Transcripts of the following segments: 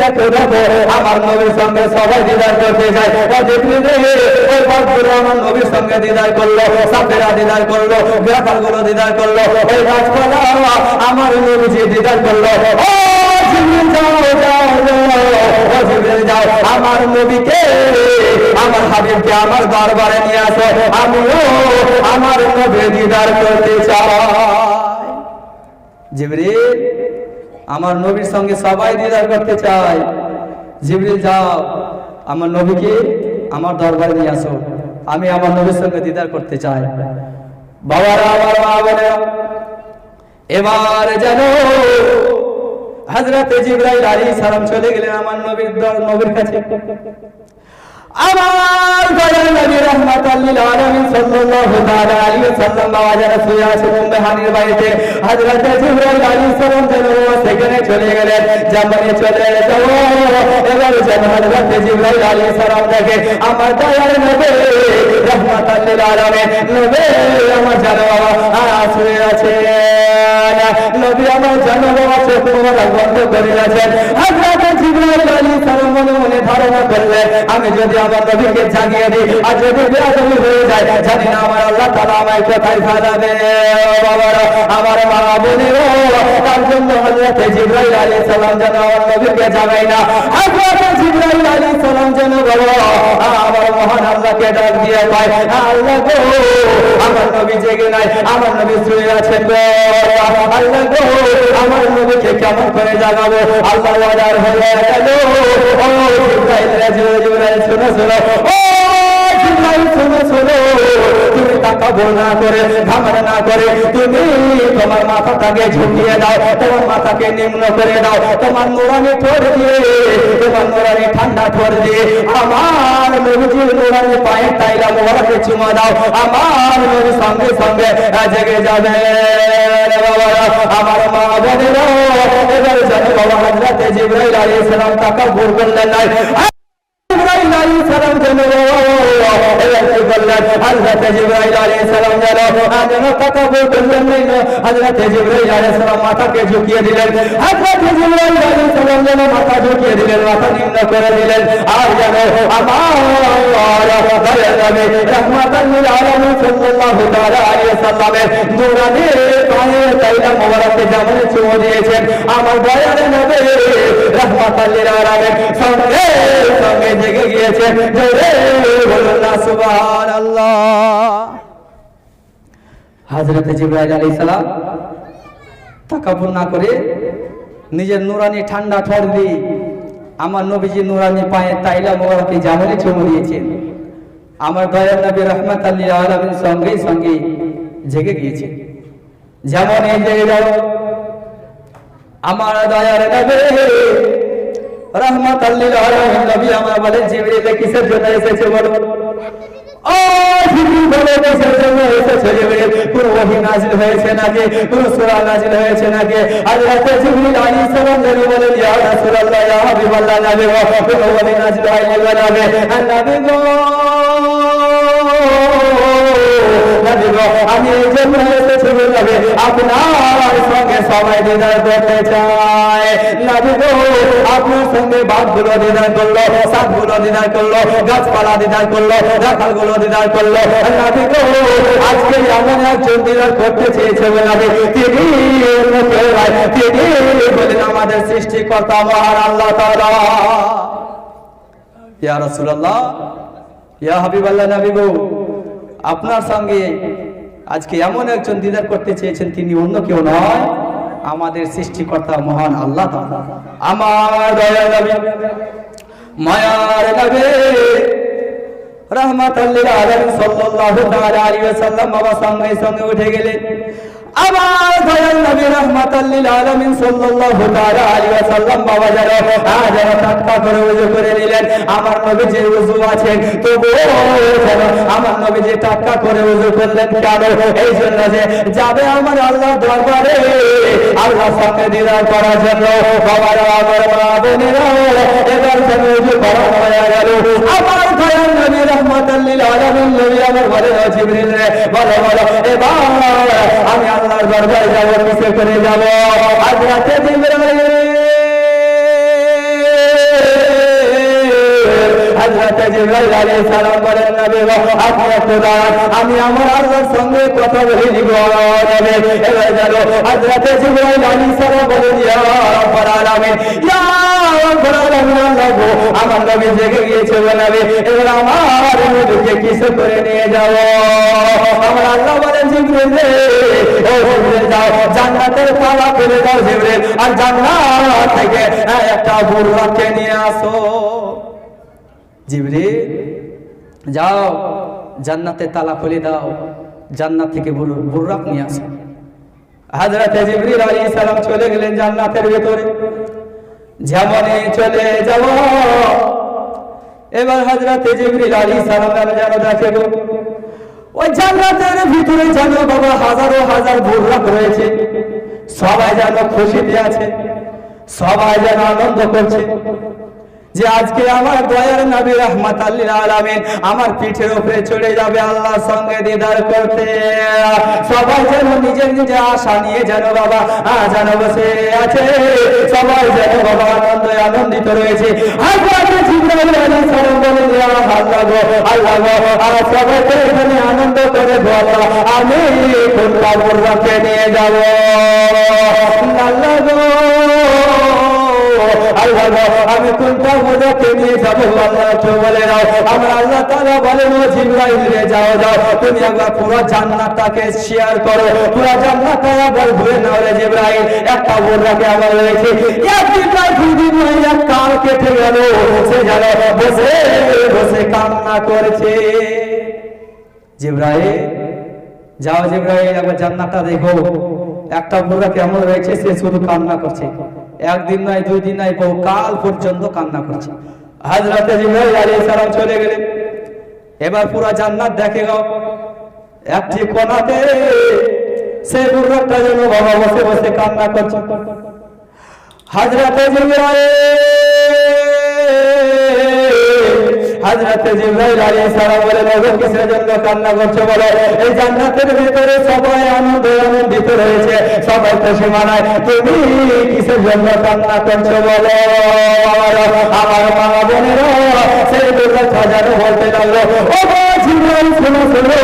দেখো দেখো আমার নবীর সঙ্গে সবাই দিদার করতে যায়। ও জিবরিল ওই বাদগুলো আমার নবীর সঙ্গে দিদার করলো, সাফেরা দিদার করলো, গ্রাফালগুলো দিদার করলো, ওই গাছপালা আমার নবীজি দিদার করলো। ও জিবরিল যাও যাও ও জিবরিল যাও আমার নবীকে আমার হাবিবকে আমার দরবারে নিয়ে আসো, আমিও আমার নবীর দিদার করতে চাই। জিবরিল আমার নবীর সঙ্গে সবাই দিদার করতে চায়। জিবরিল যাও আমার নবীকে আমার দরবারে নিয়ে আসো, আমি আমার নবীর সঙ্গে দিদার করতে চাই। বাবারা আমার মা বলে এবার জানো হযরত জিবরাইল আলাইহিস সালাম চলে গেলেন আমার নবীর কাছে। আমার দয়ার নবী রাহমাতাল লিল আলামিন সাল্লাল্লাহু তাআলা আলাইহি ওয়াসাল্লাম বাজারে শুয়ে আছেন উম্মে বাড়িতে। হযরত জিবরাইল আলাইহিস সালাম সেখানে চলে গেলেন। জামানে চলে যাও এবার হযরত জিবরাইল আলাইহিস সালাম দেখে আমার দয়ার নবী রাহমাতাল লিল আলামিন নবী আমার জানো শুয়ে আছে, নবী আমার জানো চোখ বন্ধ করে আছেন। হযরত জিবরাইল আলাইহিস সালাম মনে মনে ধারণা করলেন আমি যদি আমার নবীকে জাগিয়ে দিই আর যদি বেয়াদবি হয়ে যায় জানি না আমার আল্লাহ তাআলা আমায় কোথায় ফালাবে। বাবারা আমার মা বোনেরা তার জন্য হযরত জিবরাইল আলাইহিস সালাম যেন আমার নবীকে জাগাই না। হযরত জিবরাইল আলাইহিস সালাম যেন বাবা আমার মহান আল্লাহকে ডাক দিয়ে কয় আল্লাহ গো আমার নবী জেগে নাই, আমার নবী শুয়ে আছেন গো আল্লাহ গো আমার নবীকে কেমন করে জাগাবো। আল্লাহ ওয়াদার হয়ে গেল ও জিবরাইল শোনো শোনো, ও জিবরাইল শোনো শোনো, তুমি তাকাবো না করে ঘামড়া না করে তুমি তোমার মাথাটাকে ঝুঁকিয়ে দাও, তোমার মাথাকে নিম্ন করে দাও, তোমার নুরানি ঠোঁট দিয়ে তোমার নুরানি ঠান্ডা ঠোঁট দিয়ে আমার নবীজির নুরানি পায়ের তাইলা মোবারকে চুমা দাও, আমার নবী সঙ্গে সঙ্গে জেগে যাবে। আমার মা বোনেরা এবার জানো বাবা হযরত জিবরাইল আলাইহিস সালাম তাকাব্বুর করলেন না। জিবরাইল আলাইহিস সালাম যেন এবার বললেন হযরত জিবরাইল আলাইহিস সালাম যেন তাকাব্বুর করলেন না। হযরত জিবরাইল আলাইহিস সালাম মাথাকে ঝুঁকিয়ে দিলেন। হযরত জিবরাইল আলাইহিস সালাম যেন মাথা ঝুঁকিয়ে দিলেন, মাথা নিম্ন করে দিলেন। আর যেন আমার দয়ার নবী রাহমাতাল লিল আলামিন সাল্লাল্লাহু তাআলা আলাইহি ওয়াসাল্লামের নূরানি পায়ের তাইলা মোবারকে যেমন চুমো দিয়েছেন আমার দয়ার নবী রাহমাতাল লিল আলামিন সঙ্গে সঙ্গে জেগে গিয়েছেন। জোরে বলুন না সুবহানাল্লাহ। হযরত জিবরাইল আলাইহিস সালাম তাকাব্বুর না করে নিজের নূরানি ঠান্ডা ঠোঁট দিয়ে আমার নবীজি নূরানি পায়ের তাইলা মোবারকে যেমন চুমো দিয়েছেন আমার দয়ার নবী রাহমাতাল লিল আলামিন সঙ্গে সঙ্গে জেগে গিয়েছে। যেমন এই জেগে যাও আমার দয়ার নবী রাহমাতাল লিল আলামিন নবী আমার বলে জিবরিল কিসের জন্য এসেছে বলো? ও জিবরিল বলে কিসের জন্য এসেছে? জিবরিল কোন ওহী নাযিল হয়েছে নাকি, কোন সূরা নাযিল হয়েছে নাকি? হযরত জিবরিল আলাইহিস সালাম বলেন ইয়া রাসূলুল্লাহ ইয়া হাবিবাল্লাহ নবী কোন ওহী নাযিল হয়নি বলে নবী গো আমি এই জন্য এসেছি নবী আপনার সঙ্গে সবাই দিদার করতে চাই। নবী গো আপনার সঙ্গে বাঘগুলো দিদার করলো, সাপগুলো দিদার করলো, গাছপালা দিদার করলো, রাখালগুলো দিদার করলো। নবী গো আজকে এমন একজন দিদার করতে চেয়েছে নবী তিনি বলেন আমাদের সৃষ্টিকর্তা মহান আল্লাহ তাআলা। ইয়া রাসূলুল্লাহ ইয়া হাবিবাল্লাহ নবী গো আপনার সঙ্গে আজকে এমন একজন দিদার করতে চেয়েছেন তিনি অন্য কেউ নয় আমাদের সৃষ্টিকর্তা মহান আল্লাহ তাআলা। আমার দয়ার নবী মায়ার নবী রাহমাতাল লিল আলামিন সাল্লাল্লাহু তাআলা আলাইহি ওয়াসাল্লাম বাবা সঙ্গে সঙ্গে উঠে গেলেন। আমার দয়ার নবী রাহমাতাল লিল আলামিন সাল্লাল্লাহু তাআলা আলাইহি ওয়াসাল্লাম বাবা যারা টাটকা করে ওযু করে নিলেন। আমার নবী যে ওযু আছেন তবুও আমার নবী যে টাটকা করে ওযু করলেন কেন? এই জন্য যে যাবে আমার আল্লাহ দরবারে আল্লাহর সঙ্গে দিদার করার জন্য। বাবারা আমার মা বোনেরা এবার যেন ওযু করা হয়ে গেল। আমার দয়ার নবী রাহমাতাল লিল আলামিন নবী আমার বলে জিবরিল রে বলো বলো এবার আমি আল্লাহর দরবারে যাব, কিসে করে যাব? হযরত জিবরাইল জিবরাইল আলাইহিস সালাম বলেন নবী গো আপনি একটু দাঁড়ান আমি আমার আল্লাহর সঙ্গে কথা বলে নিব নবী এবার জানো হযরত জিবরাইল আলাইহিস সালাম বলেন ইয়া রাব্বুল আলামিন ইয়া রাব্বুল আলামিন আল্লাহ গো আমার নবী জেগে গিয়েছে গো নবী এবার আমার নবীকে কিসে করে নিয়ে যাও আমার আল্লাহ বলেন জিবরাইল ও জিবরাইল যাও জান্নাতের তালা খুলে দাও জিবরাইল আর জান্নাত থেকে একটা বুররাকে নিয়ে আসো জিবরাইল যাও জান্নাতের তালা খুলে দাও জান্নাত থেকে বুররাক নিয়ে আসো হযরত জিবরাইল আলাইহিস সালাম চলে গেলেন জান্নাতের ভিতরে যেমনই চলে যাব এবার হযরত জিবরাইল আলাইহিস সালাম যেন দেখে গো ওই জান্নাতের ভিতরে যেন বাবা হাজারো হাজার বুররাক রয়েছে সবাই যেন খুশিতে আছে সবাই যেন আনন্দ করছে যে আজকে আমার দয়ার নবী রাহমাতাল লিল আলামিন আমার পিঠের উপরে চড়ে যাবে আল্লাহর সঙ্গে দিদার করতে সবাই যেন নিজের নিজের আশা নিয়ে যেন বাবা যেন বসে আছে সবাই যেন বাবা আনন্দিত রয়েছে হযরত জিবরাইল আলাইহিস সালাম বলেন ইয়া আল্লাহ গো আর সবাই এখানে আনন্দ করে বলো আমি কোনটা বুররাকে নিয়ে যাব আল্লাহ গো আল্লাহ গো আমি কোনটা বুররাকে নিয়ে যাব আল্লাহ তো বলে দাও আমার আল্লাহ তাআলা বলেন ও জিবরাইল রে যাও যাও তুমি একবার পুরো জান্নাতটাকে শেয়ার করো পুরো জান্নাতটা একবার ঘুরে নাও রে জিবরাইল একটা বুররাকে আমার রয়েছে একদিন নয় দুদিন নয় এক কাল কেটে গেল সে যেন বসে বসে কান্না করছে জিবরাইল যাও জিবরাইল একবার জান্নাতটা দেখো একটা বুররা কেমন রয়েছে সে শুধু কান্না করছে একদিন নয় দুই দিন নয় বহু কাল পর্যন্ত কান্না করছে হযরত জিবরাইল আলাইহিস সালাম চলে গেলেন এবার পুরো জান্নাত দেখে গো একটি কোণাতে সে বুররাটা যেন বাবা বসে বসে কান্না করছে হযরত জিবরাইল আলাইহিস সালাম বলে নবী কিসের জন্য কান্না করছো বলো এই জান্নাতের ভিতরে সবাই আনন্দিত রয়েছে সবাই খুশি মানায় তুমি কিসের জন্য কান্না করছো বলো আমার মা বোনেরা সেই বুররাক সাজানো বলতে লাগলো ও জিবরাইল শুনো শুনো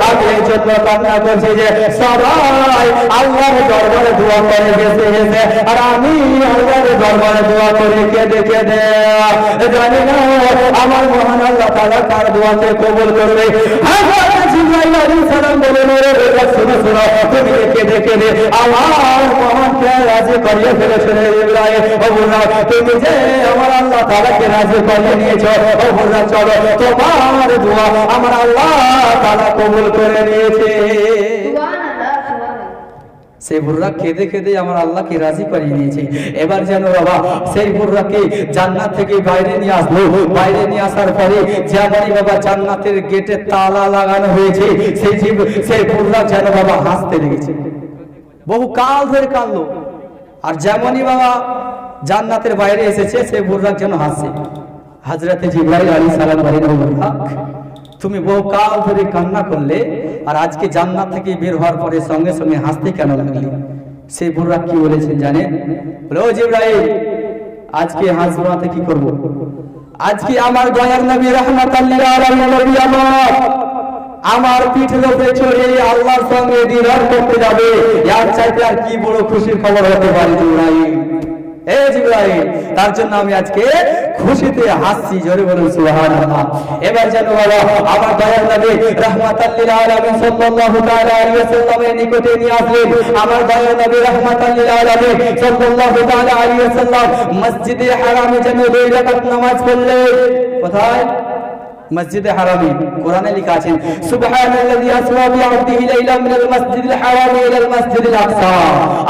আমি এই জন্য কান্না করছি যে সবাই আল্লাহর দরবারে দোয়া করে গেছে আর আমি আল্লাহর দরবারে দোয়া করে কেঁদে কেঁদে জানি না আমার মহান আল্লাহ তাআলা কার দোয়াকে কবুল করবে হযরত জিবরাইল আলাইহিস সালাম বলেন ওরে বেটা শুনো শুনো তুমি কেঁদে কেঁদে আমার মহানকে রাজি করিয়ে ফেলেছো রে জিবরাইল ও বুররাক তুমি যে আমার আল্লাহ তাআলাকে রাজি করিয়ে নিয়েছো ও বুররাক চলো তোমার দোয়া আমার আল্লাহ তাআলা কবুল করে নিয়েছে সেই বুররাক কেঁদে কেঁদে আমার আল্লাহকে রাজি করিয়ে নিয়েছে এবার যেন বাবা সেই বুররাককে জান্নাত থেকে বাইরে নিয়ে আসলো বাইরে নিয়ে আসার পরে যেমনই বাবা জান্নাতের গেটে তালা লাগানো হয়েছে সেই বুররাক যেন বাবা হাসতে লেগেছে বহু কাল ধরে কাঁদলো আর যেমনই বাবা জান্নাতের বাইরে এসেছে সেই বুররাক যেন হাসছে হযরত জিবরাইল আলাইহিস সালাম বলেন ও বুররাক তুমি বহু কাল ধরে কান্না করলে আর আজকে জান্নাত থেকে বের হওয়ার পরে সঙ্গে সঙ্গে হাসতে কেন লাগলি সেই বুররাক কি বলেছেন জানেন বলে ও জিবরাইল আজকে হাসবো না কি করব আজকে আমার দয়ার নবী রাহমাতাল লিল আলামিন নবী আমার পিঠের উপরে চড়ে আল্লাহর সঙ্গে দিদার করতে যাবে এর চাইতে আর কি বড় খুশির খবর হতে পারে জিবরাইল এ জিবরাইল তার জন্য আমি আজকে খুশিতে হাসছি জোরে বলুন সুবহানাল্লাহ এবার জানো বাবা আমার দয়ার নবী রাহমাতাল লিল আলামিন সাল্লাল্লাহু তাআলা আলাইহি ওয়াসাল্লামের নিকটে নিয়ে আসলেন আমার দয়ার নবী রাহমাতাল লিল আলামিন সাল্লাল্লাহু তাআলা আলাইহি ওয়াসাল্লাম মসজিদে হারামে যেন 2 রাকাত নামাজ পড়লেন কোথায় মসজিদে হারামে কোরআনে লেখা আছে সুবহানাল্লাযী আসরা বিআবদিহি লাইলাম মিনাল মাসজিদিল হারাম ইলাল মাসজিদিল আকসা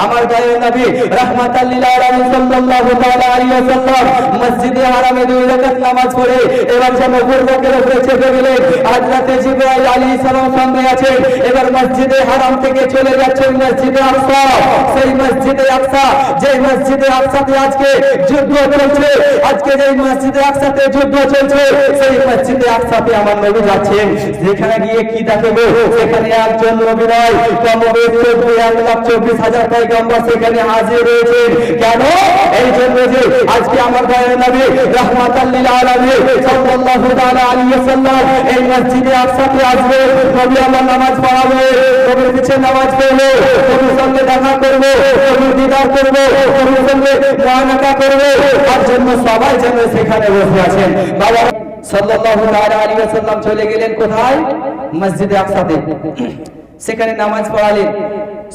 আমার দয়ার নবী রাহমাতাল লিল আলামিন সাল্লাল্লাহু তাআলা আলাইহি ওয়াসাল্লাম মসজিদে হারামে 2 রাকাত নামাজ পড়ে এবার যেন বুররাকের উপরে চেপে গেলেন হযরত জিবরাইল আলাইহিস সালাম সঙ্গে আছে এবার মসজিদে হারাম থেকে চলে যাচ্ছেন মসজিদে আকসা সেই মসজিদে আকসা যে মসজিদে আকসাতে আজকে যুদ্ধ চলছে আজকে যে মসজিদে আকসাতে যুদ্ধ চলছে সেই মসজিদে একসাথে আমার নবী যাচ্ছেন যেখানে গিয়ে কি দেখবো সেখানে একজন নবী নয় কমবেশ 1,24,000 পয়গম্বর সেখানে হাজির রয়েছেন কেন এই জন্য যে আজকে আমার দয়ার নবী রাহমাতাল লিল আলামিন সাল্লাল্লাহু তাআলা আলাইহি ওয়াসাল্লাম এই মসজিদে আকসাতে আসবে, নবী আমার নামাজ পড়াবে, নবীর পিছে নামাজ পড়বো, নবীর সঙ্গে দেখা করবো, নবীর দিদার করবো, নবীর সঙ্গে মুআনাকা করবো, তার জন্য সবাই যেন সেখানে বসে আছেন। বাবা সাল্লাল্লাহু তাআলা আলাইহি ওয়াসাল্লাম চলে গেলেন কোথায়? মসজিদে আকসাতে। সেখানে নামাজ পড়ালেন,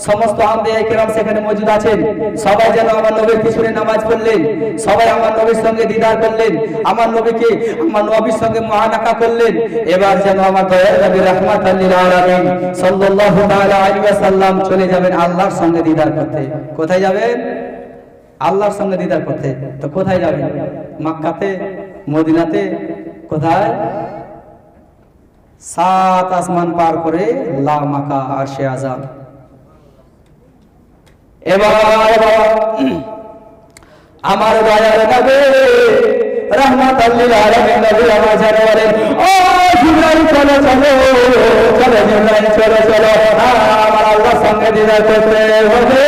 সমস্ত আম্বিয়া কিরাম সেখানে মজুদ আছেন, সবাই যেন আমার নবীর পিছনে নামাজ পড়লেন, সবাই আমার নবীর সঙ্গে দিদার করলেন, আমার নবীকে আমার নবীর সঙ্গে মুআনাকা করলেন। এবার যেন আমার দয়ার নবী রাহমাতাল লিল আলামিন সাল্লাল্লাহু তাআলা আলাইহি ওয়াসাল্লাম চলে যাবেন আল্লাহর সঙ্গে দিদার করতে। কোথায় যাবেন? আল্লাহর সঙ্গে দিদার করতে। তো কোথায় যাবেন? মক্কাতে, মদিনাতে, কোথায়? 7 আসমান পার করে লা মাকা আরশে আযম। এবার আমার দয়ার নবী রাহমাতাল লিল আলামিন নবী আমার জানে বলেন, ও জিবরাইল চলো চলো চলো, জিবরাইল চলো চলো, আমার আল্লাহর সঙ্গে দিদার করতে হবে।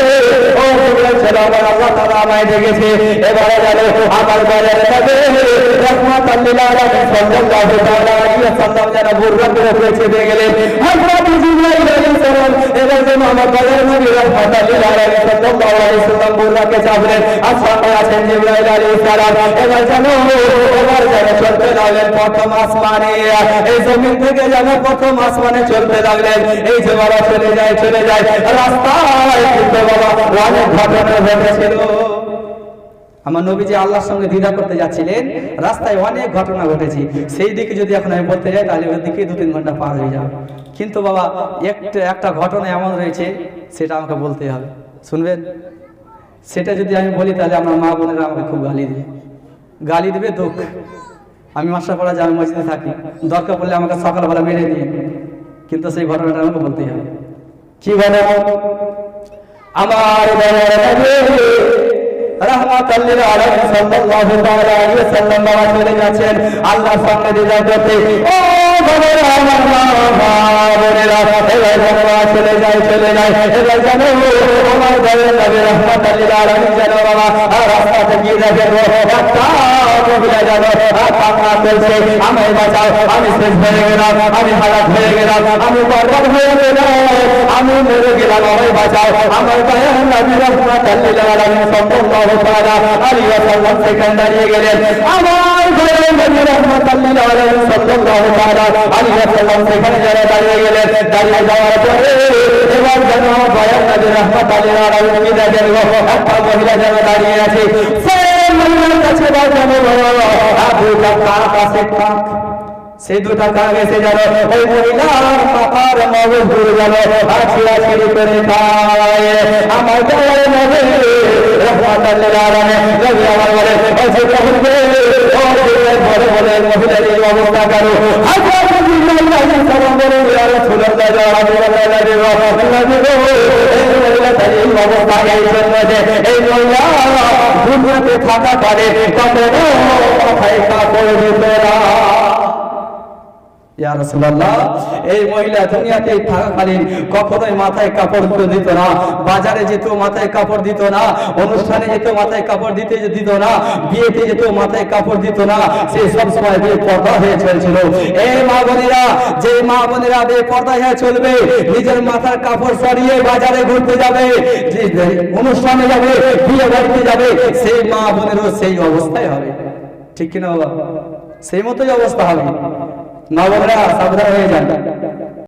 ও জিবরাইল চলো, আমার আল্লাহ তাআলা আমায় ডেকেছে। এবারে জানো আমার দয়ার নবী রাহমাতাল লিল আলামিন সাল্লাল্লাহু তাআলা আলাইহি ওয়াসাল্লাম যেন বুররাকে উপরে চেপে গেলেন। হযরত জিবরাইল আলাইহিস সালাম এবার যেন আমার দয়ার নবী রাহমাতাল লিল আলামিন সাল্লাল্লাহু আলাইহি ওয়াসাল্লাম বুররাকে চাপলেন, আর সামনে আছেন জিবরাইল আলাইহিস সালাম। এবার জানো এবার যেন চলতে লাগলেন প্রথম আসমানে, এই জমিন থেকে যেন প্রথম আসমানে চলতে লাগলেন। এই যে বাবা চলে যায় চলে যায়, রাস্তায় কিন্তু বাবা অনেক ঘটনা ঘটেছিল। আমার নবী যে আল্লাহর সঙ্গে দ্বিধা করতে যাচ্ছিলেন, রাস্তায় অনেক ঘটনা ঘটেছে। সেই দিকে যদি এখন আমি বলতে যাই তাহলে ওই দিকে 2-3 ঘন্টা পার হয়ে যাবে। কিন্তু বাবা একটা ঘটনা এমন রয়েছে, সেটা আমাকে বলতে হবে, শুনবেন? সেটা যদি আমি বলি তাহলে আমার মা বোনেরা আমাকে খুব গালি দেবে দুঃখ। আমি মাস্টারপাড়া জামে মসজিদে থাকি, দরকার পড়লে আমাকে সকালবেলা মেরে দিয়ে, কিন্তু সেই ঘটনাটা আমাকে বলতেই হবে। কি ঘটনা? আমার রাহমাতাল লিল আলামিন সাল্লাল্লাহু তাআলা আলাইহি ওয়াসাল্লাম বাবা চলে যাচ্ছেন আল্লাহর সঙ্গে দিদার করতে। ও বাবারা, আমার মা বোনেরা, এবার বাবা চলে যায় চলে যায়। এবার জানো আমার দয়ার নবী রাহমাতাল লিল আলামিন যেন বাবা রাস্তাতে গিয়ে দেখেন একটা মহিলা জানো কান্না করছে, আমায় বাঁচাও, আমি শেষ হয়ে গেলাম, আমি হারাত হয়ে গেলাম, আমি বরবাদ হয়ে গেলাম, আমি মরে গেলাম, আমায় বাঁচাও। আমার দয়ার নবী রাহমাতাল লিল আলামিন সাল্লাল্লাহু তাআলা আলাইহি ওয়াসাল্লাম সেখানে দাঁড়িয়ে গেলেন। আমার দয়ার নবী রাহমাতাল লিল আলামিন সাল্লাল্লাহু তাআলা আলাইহি ওয়াসাল্লাম সেখানে যারা দাঁড়িয়ে গেলেন, দাঁড়িয়ে যাওয়ার পরে এবার যেন আমার দয়ার নবী রাহমাতাল লিল আলামিন কি দেখেন, একটা মহিলা যেন দাঁড়িয়ে আছে। সেই মহিলার কাছে সেই দুটা কাক এসে যাবে, ওই মহিলার মাথার মগজ ঘুরে যাবে, ছিঁড়াছিঁড়ি করে খায়। আমার দয়ার নবী রাহমাতাল লিল আলামিন নবী আমার বলে, ও যে কহবে ও বলে বলে মহিলার এই অবস্থা করো। হযরত জিবরাইল আলাইহিস সালাম বলে, ইয়া রাসূলুল্লাহ এই অবস্থা এই জন্য যে এই মহিলা দুনিয়াতে থাকাকালে কখনো মাথায় কাপড় দিত না। ইয়া রাসূলুল্লাহ, এই মহিলা দুনিয়াতে থাকাকালীন কখনোই মাথায় কাপড় দিত না, বাজারে যেত মাথায় কাপড় দিত না, অনুষ্ঠানে যেত মাথায় কাপড় দিত না, বিয়েতে যেত মাথায় কাপড় দিত না, সে সব সময় বেপরদা হয়ে চলছিল। এই মা বোনেরা, যে মা বোনেরা বেপরদা হয়ে চলবে, নিজের মাথার কাপড় সরিয়ে বাজারে ঘুরতে যাবে, অনুষ্ঠানে যাবে, বিয়ে বাড়িতে যাবে, সেই মা বোনেরও সেই অবস্থাই হবে। ঠিক কিনা বাবা? সেই মতোই অবস্থা হবে। মা বোনেরা সাবধান হয়ে যান।